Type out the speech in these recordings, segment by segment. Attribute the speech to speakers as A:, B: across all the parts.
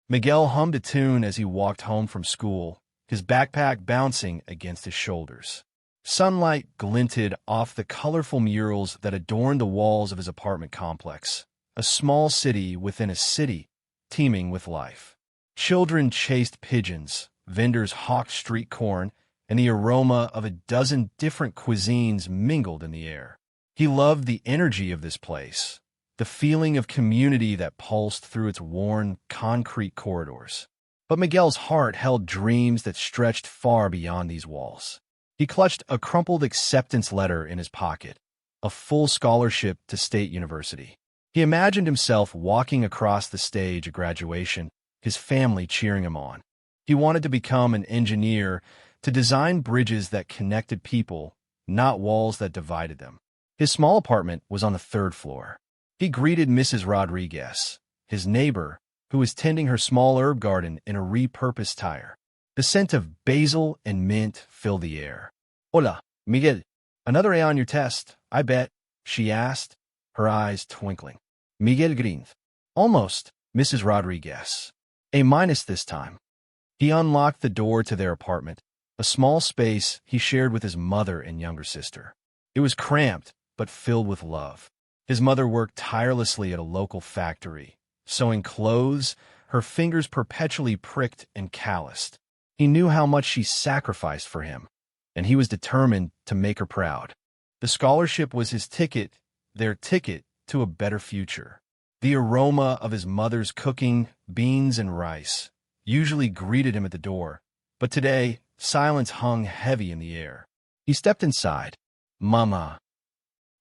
A: Miguel hummed a tune as he walked home from school, his backpack bouncing against his shoulders. Sunlight glinted off the colorful murals that adorned the walls of his apartment complex, a small city within a city teeming with life. Children chased pigeons, vendors hawked street corn, and the aroma of a dozen different cuisines mingled in the air. He loved the energy of this place, the feeling of community that pulsed through its worn, concrete corridors. But Miguel's heart held dreams that stretched far beyond these walls. He clutched a crumpled acceptance letter in his pocket, a full scholarship to State University. He imagined himself walking across the stage at graduation, his family cheering him on. He wanted to become an engineer, to design bridges that connected people, not walls that divided them. His small apartment was on the third floor. He greeted Mrs. Rodriguez, his neighbor, who was tending her small herb garden in a repurposed tire. The scent of basil and mint filled the air. "Hola, Miguel. Another A on your test, I bet," she asked, her eyes twinkling. Miguel grinned. "Almost, Mrs. Rodriguez. A- this time." He unlocked the door to their apartment, a small space he shared with his mother and younger sister. It was cramped, but filled with love. His mother worked tirelessly at a local factory, sewing clothes, her fingers perpetually pricked and calloused. He knew how much she sacrificed for him, and he was determined to make her proud. The scholarship was his ticket, their ticket to a better future. The aroma of his mother's cooking, beans and rice, usually greeted him at the door, but today silence hung heavy in the air. He stepped inside. "Mama."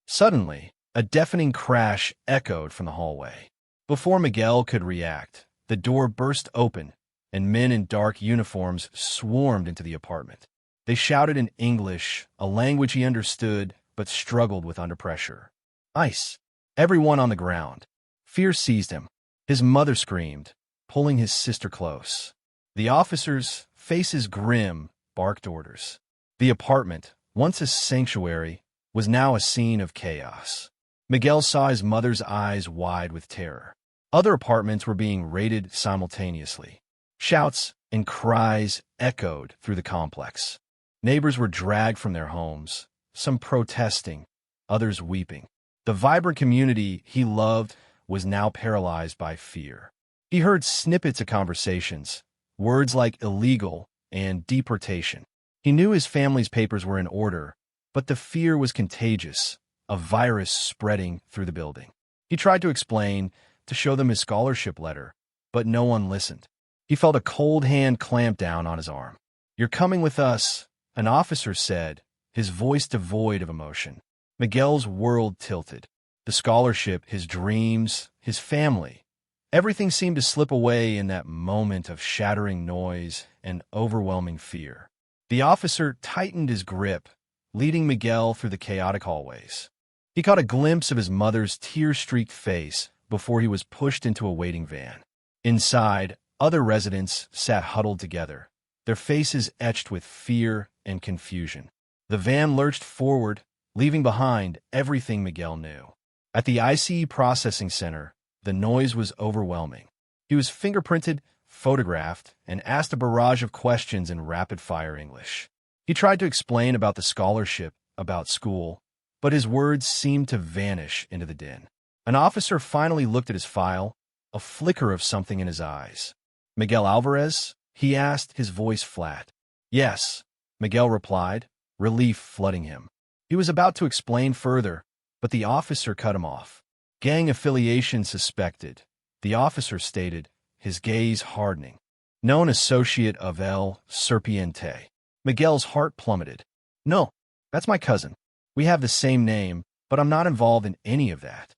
A: Suddenly, a deafening crash echoed from the hallway. Before Miguel could react, the door burst open, and men in dark uniforms swarmed into the apartment. They shouted in English, a language he understood but struggled with under pressure. "Ice!" Everyone on the ground. Fear seized him. His mother screamed, pulling his sister close. The officers, faces grim, barked orders. The apartment, once a sanctuary, was now a scene of chaos. Miguel saw his mother's eyes wide with terror. Other apartments were being raided simultaneously. Shouts and cries echoed through the complex. Neighbors were dragged from their homes, some protesting, others weeping. The vibrant community he loved was now paralyzed by fear. He heard snippets of conversations, words like illegal and deportation. He knew his family's papers were in order, but the fear was contagious, a virus spreading through the building. He tried to explain, to show them his scholarship letter, but no one listened. He felt a cold hand clamp down on his arm. "You're coming with us," an officer said, his voice devoid of emotion. Miguel's world tilted. The scholarship, his dreams, his family. Everything seemed to slip away in that moment of shattering noise and overwhelming fear. The officer tightened his grip, leading Miguel through the chaotic hallways. He caught a glimpse of his mother's tear-streaked face before he was pushed into a waiting van. Inside, other residents sat huddled together, their faces etched with fear and confusion. The van lurched forward, leaving behind everything Miguel knew. At the ICE processing center, the noise was overwhelming. He was fingerprinted, photographed, and asked a barrage of questions in rapid-fire English. He tried to explain about the scholarship, about school, but his words seemed to vanish into the din. An officer finally looked at his file, a flicker of something in his eyes. "Miguel Alvarez?" he asked, his voice flat. "Yes," Miguel replied, relief flooding him. He was about to explain further, but the officer cut him off. "Gang affiliation suspected," the officer stated, his gaze hardening. "Known associate of El Serpiente." Miguel's heart plummeted. "No, that's my cousin. We have the same name, but I'm not involved in any of that."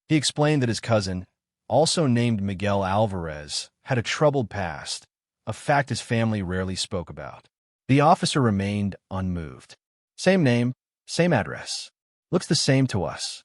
A: He explained that his cousin, also named Miguel Alvarez, had a troubled past, a fact his family rarely spoke about. The officer remained unmoved. "Same name, same address. Looks the same to us."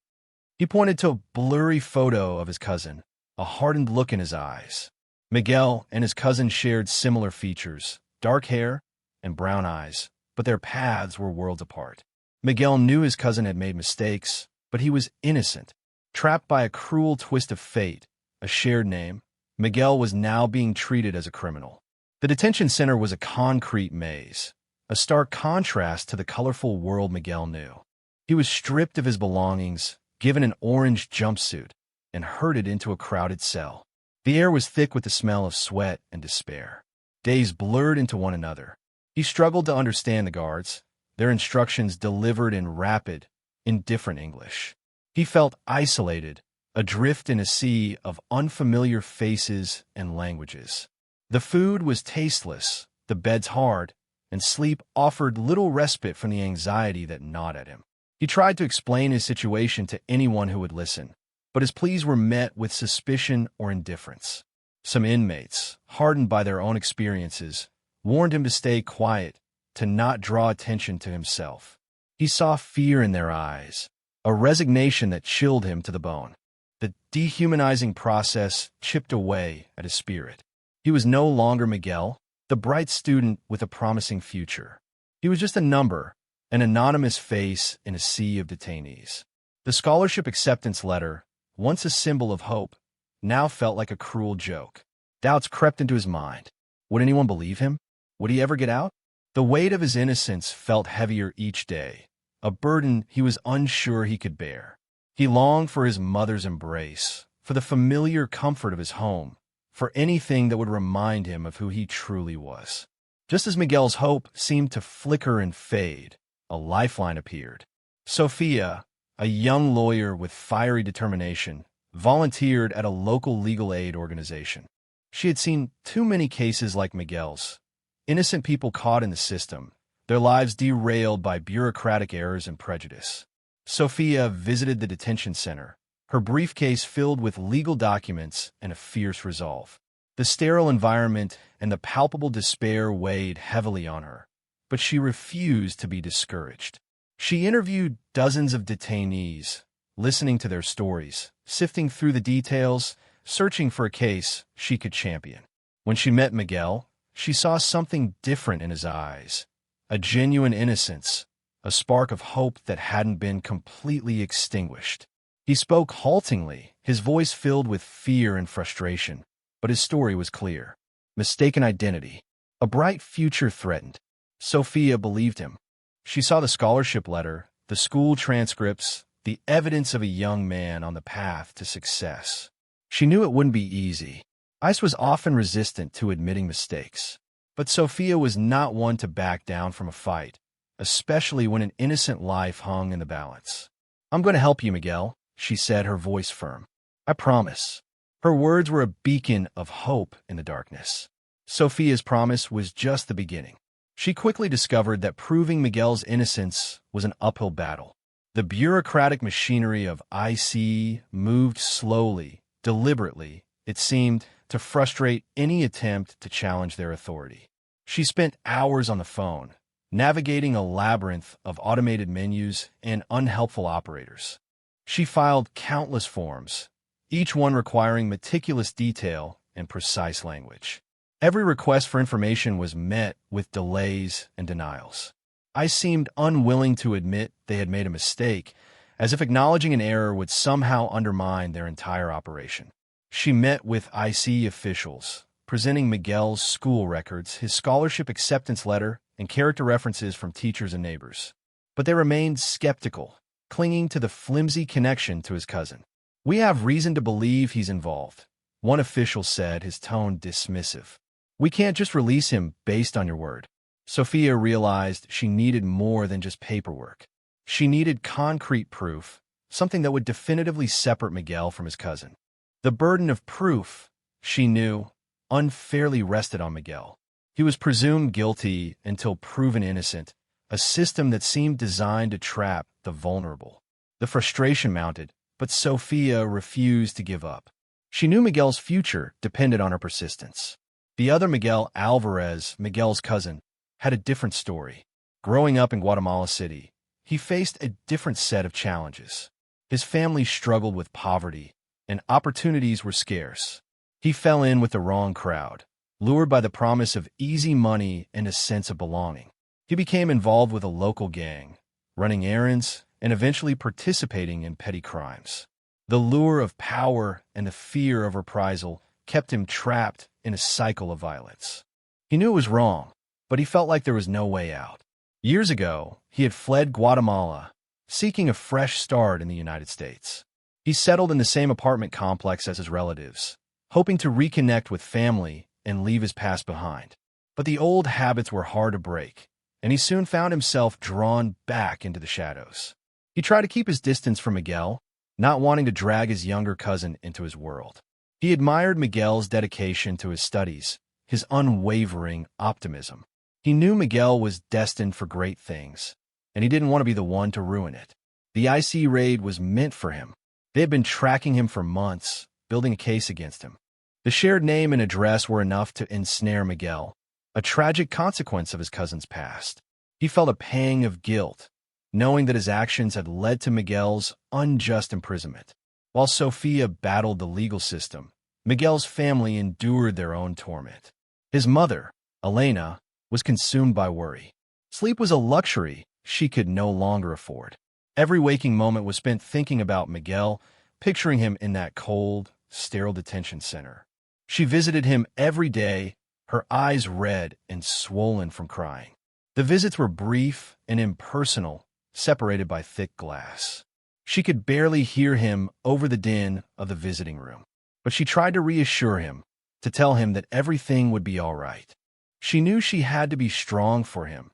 A: He pointed to a blurry photo of his cousin, a hardened look in his eyes. Miguel and his cousin shared similar features, dark hair and brown eyes, but their paths were worlds apart. Miguel knew his cousin had made mistakes, but he was innocent, trapped by a cruel twist of fate, a shared name, Miguel was now being treated as a criminal. The detention center was a concrete maze, a stark contrast to the colorful world Miguel knew. He was stripped of his belongings, given an orange jumpsuit, and herded into a crowded cell. The air was thick with the smell of sweat and despair. Days blurred into one another. He struggled to understand the guards, their instructions delivered in rapid, indifferent English. He felt isolated, adrift in a sea of unfamiliar faces and languages. The food was tasteless, the beds hard, and sleep offered little respite from the anxiety that gnawed at him. He tried to explain his situation to anyone who would listen, but his pleas were met with suspicion or indifference. Some inmates, hardened by their own experiences, warned him to stay quiet, to not draw attention to himself. He saw fear in their eyes, a resignation that chilled him to the bone. The dehumanizing process chipped away at his spirit. He was no longer Miguel, the bright student with a promising future. He was just a number, an anonymous face in a sea of detainees. The scholarship acceptance letter, once a symbol of hope, now felt like a cruel joke. Doubts crept into his mind. Would anyone believe him? Would he ever get out? The weight of his innocence felt heavier each day, a burden he was unsure he could bear. He longed for his mother's embrace, for the familiar comfort of his home, for anything that would remind him of who he truly was. Just as Miguel's hope seemed to flicker and fade, a lifeline appeared. Sophia, a young lawyer with fiery determination, volunteered at a local legal aid organization. She had seen too many cases like Miguel's, innocent people caught in the system, their lives derailed by bureaucratic errors and prejudice. Sophia visited the detention center, her briefcase filled with legal documents and a fierce resolve. The sterile environment and the palpable despair weighed heavily on her, but she refused to be discouraged. She interviewed dozens of detainees, listening to their stories, sifting through the details, searching for a case she could champion. When she met Miguel, she saw something different in his eyes, a genuine innocence, a spark of hope that hadn't been completely extinguished. He spoke haltingly, his voice filled with fear and frustration, but his story was clear. Mistaken identity. A bright future threatened. Sophia believed him. She saw the scholarship letter, the school transcripts, the evidence of a young man on the path to success. She knew it wouldn't be easy. ICE was often resistant to admitting mistakes, but Sophia was not one to back down from a fight, especially when an innocent life hung in the balance. "I'm going to help you, Miguel," she said, her voice firm. "I promise." Her words were a beacon of hope in the darkness. Sophia's promise was just the beginning. She quickly discovered that proving Miguel's innocence was an uphill battle. The bureaucratic machinery of IC moved slowly, deliberately, it seemed, to frustrate any attempt to challenge their authority. She spent hours on the phone, navigating a labyrinth of automated menus and unhelpful operators. She filed countless forms, each one requiring meticulous detail and precise language. Every request for information was met with delays and denials. I seemed unwilling to admit they had made a mistake, as if acknowledging an error would somehow undermine their entire operation. She met with IC officials, presenting Miguel's school records, his scholarship acceptance letter, and character references from teachers and neighbors. But they remained skeptical, clinging to the flimsy connection to his cousin. "We have reason to believe he's involved," one official said, his tone dismissive. "We can't just release him based on your word." Sophia realized she needed more than just paperwork. She needed concrete proof, something that would definitively separate Miguel from his cousin. The burden of proof, she knew, unfairly rested on Miguel. He was presumed guilty until proven innocent, a system that seemed designed to trap the vulnerable. The frustration mounted, but Sophia refused to give up. She knew Miguel's future depended on her persistence. The other Miguel, Alvarez, Miguel's cousin, had a different story. Growing up in Guatemala City, he faced a different set of challenges. His family struggled with poverty, and opportunities were scarce. He fell in with the wrong crowd, lured by the promise of easy money and a sense of belonging. He became involved with a local gang, running errands and eventually participating in petty crimes. The lure of power and the fear of reprisal kept him trapped in a cycle of violence. He knew it was wrong, but he felt like there was no way out. Years ago, he had fled Guatemala, seeking a fresh start in the United States. He settled in the same apartment complex as his relatives, hoping to reconnect with family and leave his past behind. But the old habits were hard to break, and he soon found himself drawn back into the shadows. He tried to keep his distance from Miguel, not wanting to drag his younger cousin into his world. He admired Miguel's dedication to his studies, his unwavering optimism. He knew Miguel was destined for great things, and he didn't want to be the one to ruin it. The IC raid was meant for him. They had been tracking him for months, building a case against him. The shared name and address were enough to ensnare Miguel, a tragic consequence of his cousin's past. He felt a pang of guilt, knowing that his actions had led to Miguel's unjust imprisonment. While Sofia battled the legal system, Miguel's family endured their own torment. His mother, Elena, was consumed by worry. Sleep was a luxury she could no longer afford. Every waking moment was spent thinking about Miguel, picturing him in that cold, sterile detention center. She visited him every day, her eyes red and swollen from crying. The visits were brief and impersonal, separated by thick glass. She could barely hear him over the din of the visiting room, but she tried to reassure him, to tell him that everything would be all right. She knew she had to be strong for him,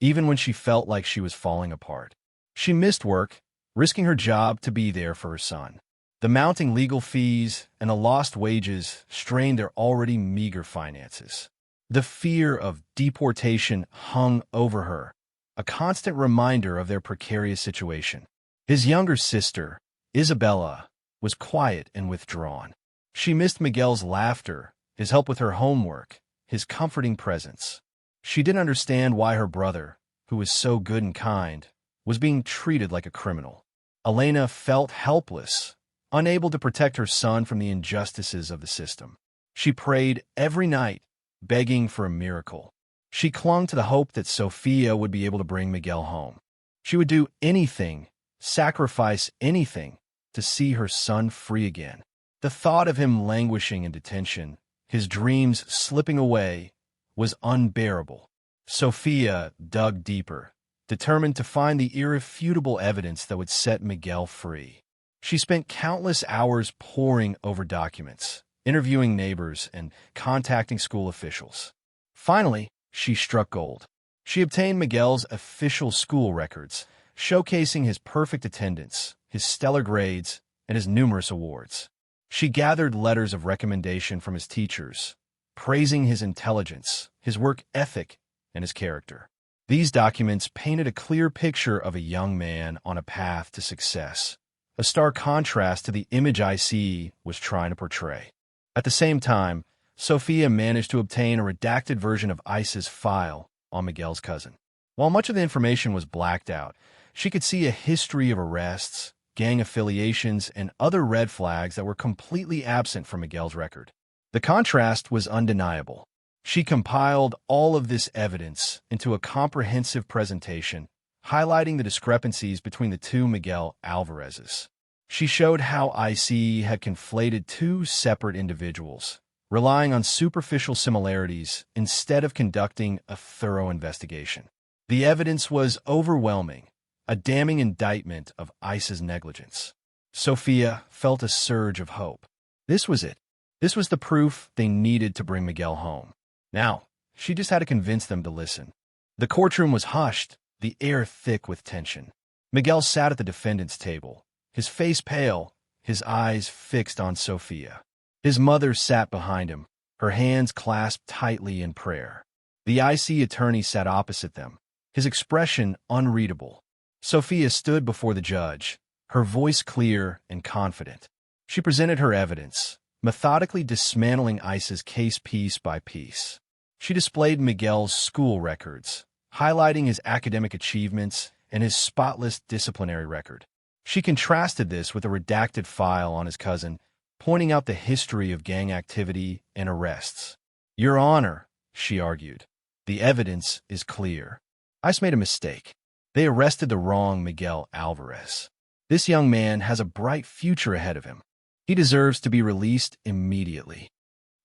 A: even when she felt like she was falling apart. She missed work, risking her job to be there for her son. The mounting legal fees and the lost wages strained their already meager finances. The fear of deportation hung over her, a constant reminder of their precarious situation. His younger sister, Isabella, was quiet and withdrawn. She missed Miguel's laughter, his help with her homework, his comforting presence. She didn't understand why her brother, who was so good and kind, was being treated like a criminal. Elena felt helpless, unable to protect her son from the injustices of the system. She prayed every night, begging for a miracle. She clung to the hope that Sofia would be able to bring Miguel home. She would do anything, sacrifice anything, to see her son free again. The thought of him languishing in detention, his dreams slipping away, was unbearable. Sofia dug deeper, determined to find the irrefutable evidence that would set Miguel free. She spent countless hours poring over documents, interviewing neighbors, and contacting school officials. Finally, she struck gold. She obtained Miguel's official school records, showcasing his perfect attendance, his stellar grades, and his numerous awards. She gathered letters of recommendation from his teachers, praising his intelligence, his work ethic, and his character. These documents painted a clear picture of a young man on a path to success, a stark contrast to the image IC was trying to portray. At the same time, Sofia managed to obtain a redacted version of ICE's file on Miguel's cousin. While much of the information was blacked out, she could see a history of arrests, gang affiliations, and other red flags that were completely absent from Miguel's record. The contrast was undeniable. She compiled all of this evidence into a comprehensive presentation, highlighting the discrepancies between the two Miguel Alvarezes. She showed how IC had conflated two separate individuals, relying on superficial similarities instead of conducting a thorough investigation. The evidence was overwhelming, a damning indictment of ICE's negligence. Sofia felt a surge of hope. This was it. This was the proof they needed to bring Miguel home. Now, she just had to convince them to listen. The courtroom was hushed, the air thick with tension. Miguel sat at the defendant's table, his face pale, his eyes fixed on Sofia. His mother sat behind him, her hands clasped tightly in prayer. The IC attorney sat opposite them, his expression unreadable. Sofia stood before the judge, her voice clear and confident. She presented her evidence, methodically dismantling ICE's case piece by piece. She displayed Miguel's school records, highlighting his academic achievements and his spotless disciplinary record. She contrasted this with a redacted file on his cousin, pointing out the history of gang activity and arrests. "Your Honor," she argued, "the evidence is clear. ICE made a mistake. They arrested the wrong Miguel Alvarez. This young man has a bright future ahead of him. He deserves to be released immediately."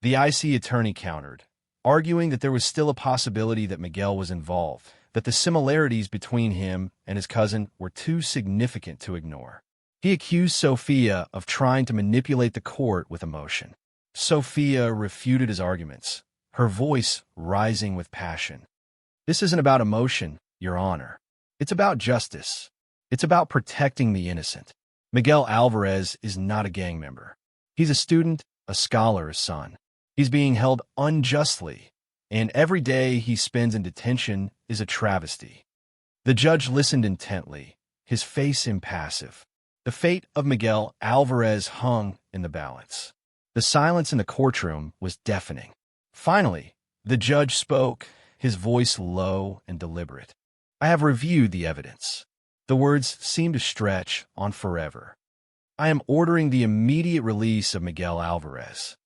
A: The IC attorney countered, arguing that there was still a possibility that Miguel was involved, that the similarities between him and his cousin were too significant to ignore. He accused Sophia of trying to manipulate the court with emotion. Sophia refuted his arguments, her voice rising with passion. This isn't about emotion, Your Honor. It's about justice. It's about protecting the innocent. Miguel Alvarez is not a gang member. He's a student, a scholar's son. He's being held unjustly, and every day he spends in detention is a travesty. The judge listened intently, his face impassive. The fate of Miguel Alvarez hung in the balance. The silence in the courtroom was deafening. Finally, the judge spoke, his voice low and deliberate. I have reviewed the evidence. The words seemed to stretch on forever. I am ordering the immediate release of Miguel Alvarez.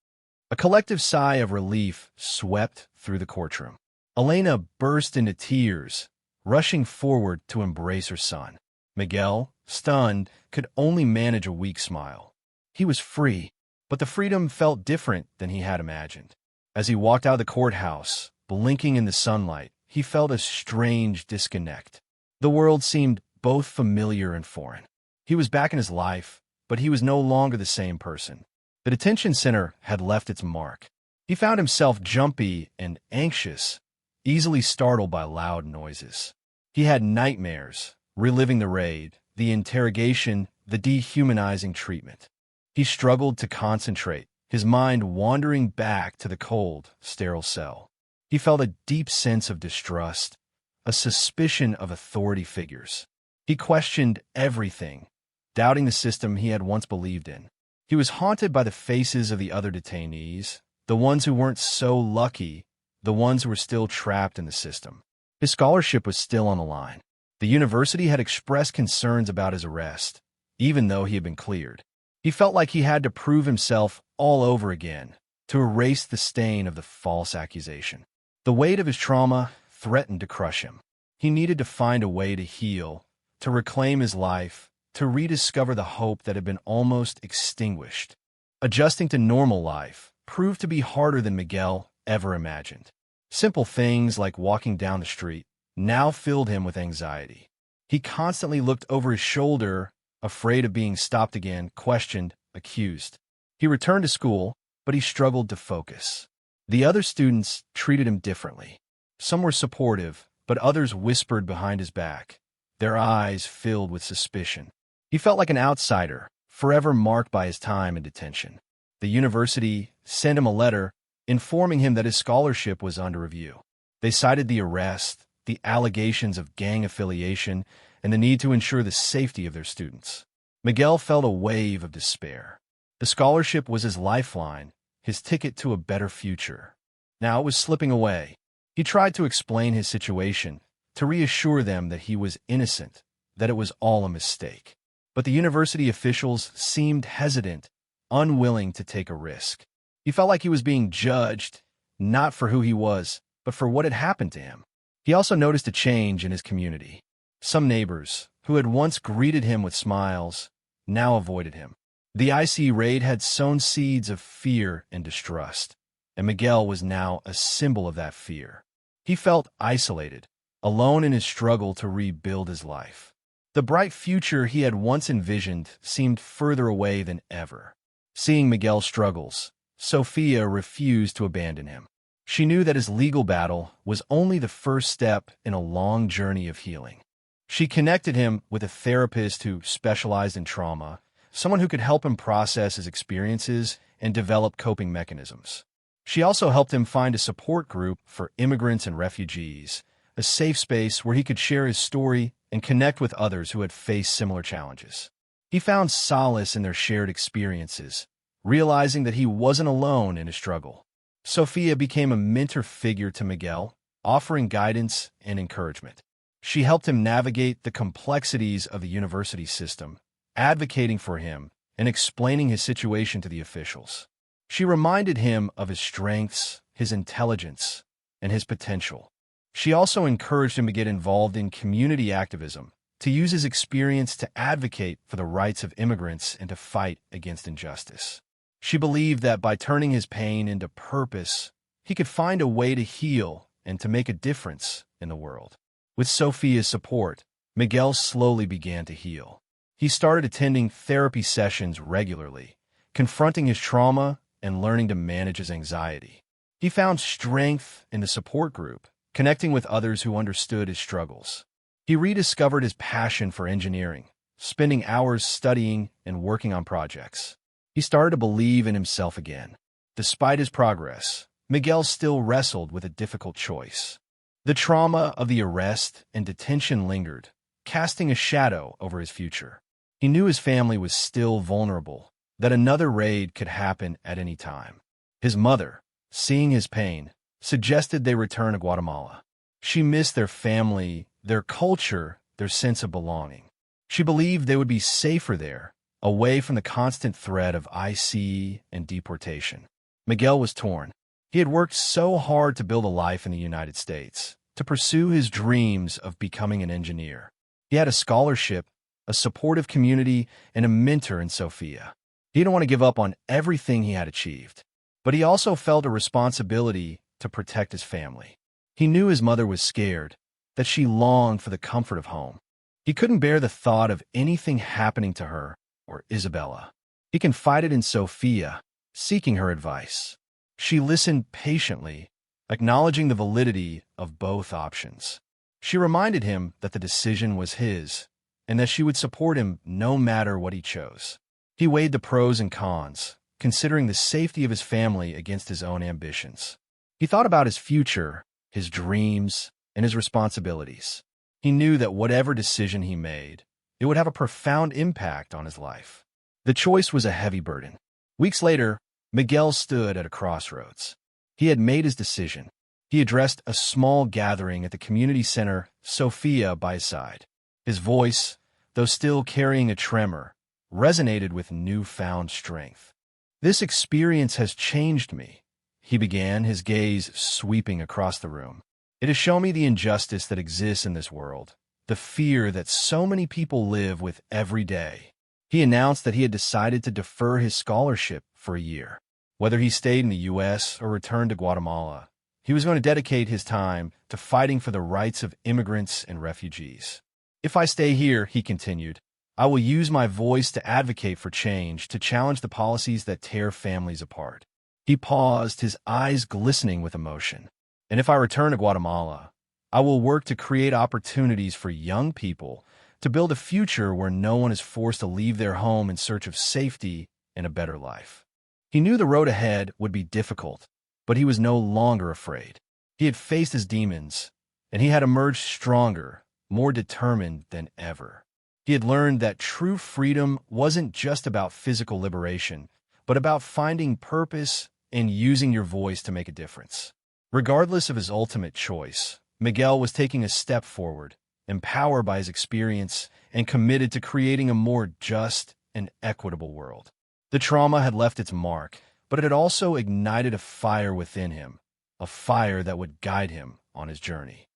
A: A collective sigh of relief swept through the courtroom. Elena burst into tears, rushing forward to embrace her son. Miguel, stunned, could only manage a weak smile. He was free, but the freedom felt different than he had imagined. As he walked out of the courthouse, blinking in the sunlight, he felt a strange disconnect. The world seemed both familiar and foreign. He was back in his life, but he was no longer the same person. The detention center had left its mark. He found himself jumpy and anxious, easily startled by loud noises. He had nightmares, reliving the raid, the interrogation, the dehumanizing treatment. He struggled to concentrate, his mind wandering back to the cold, sterile cell. He felt a deep sense of distrust, a suspicion of authority figures. He questioned everything, doubting the system he had once believed in. He was haunted by the faces of the other detainees, the ones who weren't so lucky, the ones who were still trapped in the system. His scholarship was still on the line. The university had expressed concerns about his arrest, even though he had been cleared. He felt like he had to prove himself all over again, to erase the stain of the false accusation. The weight of his trauma threatened to crush him. He needed to find a way to heal, to reclaim his life, to rediscover the hope that had been almost extinguished. Adjusting to normal life proved to be harder than Miguel ever imagined. Simple things like walking down the street now filled him with anxiety. He constantly looked over his shoulder, afraid of being stopped again, questioned, accused. He returned to school, but he struggled to focus. The other students treated him differently. Some were supportive, but others whispered behind his back, their eyes filled with suspicion. He felt like an outsider, forever marked by his time in detention. The university sent him a letter informing him that his scholarship was under review. They cited the arrest, the allegations of gang affiliation, and the need to ensure the safety of their students. Miguel felt a wave of despair. The scholarship was his lifeline, his ticket to a better future. Now it was slipping away. He tried to explain his situation, to reassure them that he was innocent, that it was all a mistake. But the university officials seemed hesitant, unwilling to take a risk. He felt like he was being judged, not for who he was, but for what had happened to him. He also noticed a change in his community. Some neighbors, who had once greeted him with smiles, now avoided him. The IC raid had sown seeds of fear and distrust, and Miguel was now a symbol of that fear. He felt isolated, alone in his struggle to rebuild his life. The bright future he had once envisioned seemed further away than ever. Seeing Miguel's struggles, Sophia refused to abandon him. She knew that his legal battle was only the first step in a long journey of healing. She connected him with a therapist who specialized in trauma, someone who could help him process his experiences and develop coping mechanisms. She also helped him find a support group for immigrants and refugees, a safe space where he could share his story and connect with others who had faced similar challenges. He found solace in their shared experiences, realizing that he wasn't alone in his struggle. Sophia became a mentor figure to Miguel, offering guidance and encouragement. She helped him navigate the complexities of the university system, advocating for him and explaining his situation to the officials. She reminded him of his strengths, his intelligence, and his potential. She also encouraged him to get involved in community activism, to use his experience to advocate for the rights of immigrants and to fight against injustice. She believed that by turning his pain into purpose, he could find a way to heal and to make a difference in the world. With Sophia's support, Miguel slowly began to heal. He started attending therapy sessions regularly, confronting his trauma and learning to manage his anxiety. He found strength in the support group, connecting with others who understood his struggles. He rediscovered his passion for engineering, spending hours studying and working on projects. He started to believe in himself again. Despite his progress, Miguel still wrestled with a difficult choice. The trauma of the arrest and detention lingered, casting a shadow over his future. He knew his family was still vulnerable, that another raid could happen at any time. His mother, seeing his pain, suggested they return to Guatemala. She missed their family, their culture, their sense of belonging. She believed they would be safer there, away from the constant threat of IC and deportation. Miguel was torn. He had worked so hard to build a life in the United States, to pursue his dreams of becoming an engineer. He had a scholarship, a supportive community, and a mentor in Sophia. He didn't want to give up on everything he had achieved, but he also felt a responsibility to protect his family. He knew his mother was scared, that she longed for the comfort of home. He couldn't bear the thought of anything happening to her or Isabella. He confided in Sophia, seeking her advice. She listened patiently, acknowledging the validity of both options. She reminded him that the decision was his, and that she would support him no matter what he chose. He weighed the pros and cons, considering the safety of his family against his own ambitions. He thought about his future, his dreams, and his responsibilities. He knew that whatever decision he made, it would have a profound impact on his life. The choice was a heavy burden. Weeks later, Miguel stood at a crossroads. He had made his decision. He addressed a small gathering at the community center, Sophia by his side. His voice, though still carrying a tremor, resonated with newfound strength. "This experience has changed me," he began, his gaze sweeping across the room. "It has shown me the injustice that exists in this world, the fear that so many people live with every day." He announced that he had decided to defer his scholarship for a year. Whether he stayed in the U.S. or returned to Guatemala, he was going to dedicate his time to fighting for the rights of immigrants and refugees. "If I stay here," he continued, "I will use my voice to advocate for change, to challenge the policies that tear families apart." He paused, his eyes glistening with emotion. "And if I return to Guatemala, I will work to create opportunities for young people to build a future where no one is forced to leave their home in search of safety and a better life." He knew the road ahead would be difficult, but he was no longer afraid. He had faced his demons, and he had emerged stronger, more determined than ever. He had learned that true freedom wasn't just about physical liberation, but about finding purpose and using your voice to make a difference. Regardless of his ultimate choice, Miguel was taking a step forward, empowered by his experience and committed to creating a more just and equitable world. The trauma had left its mark, but it had also ignited a fire within him, a fire that would guide him on his journey.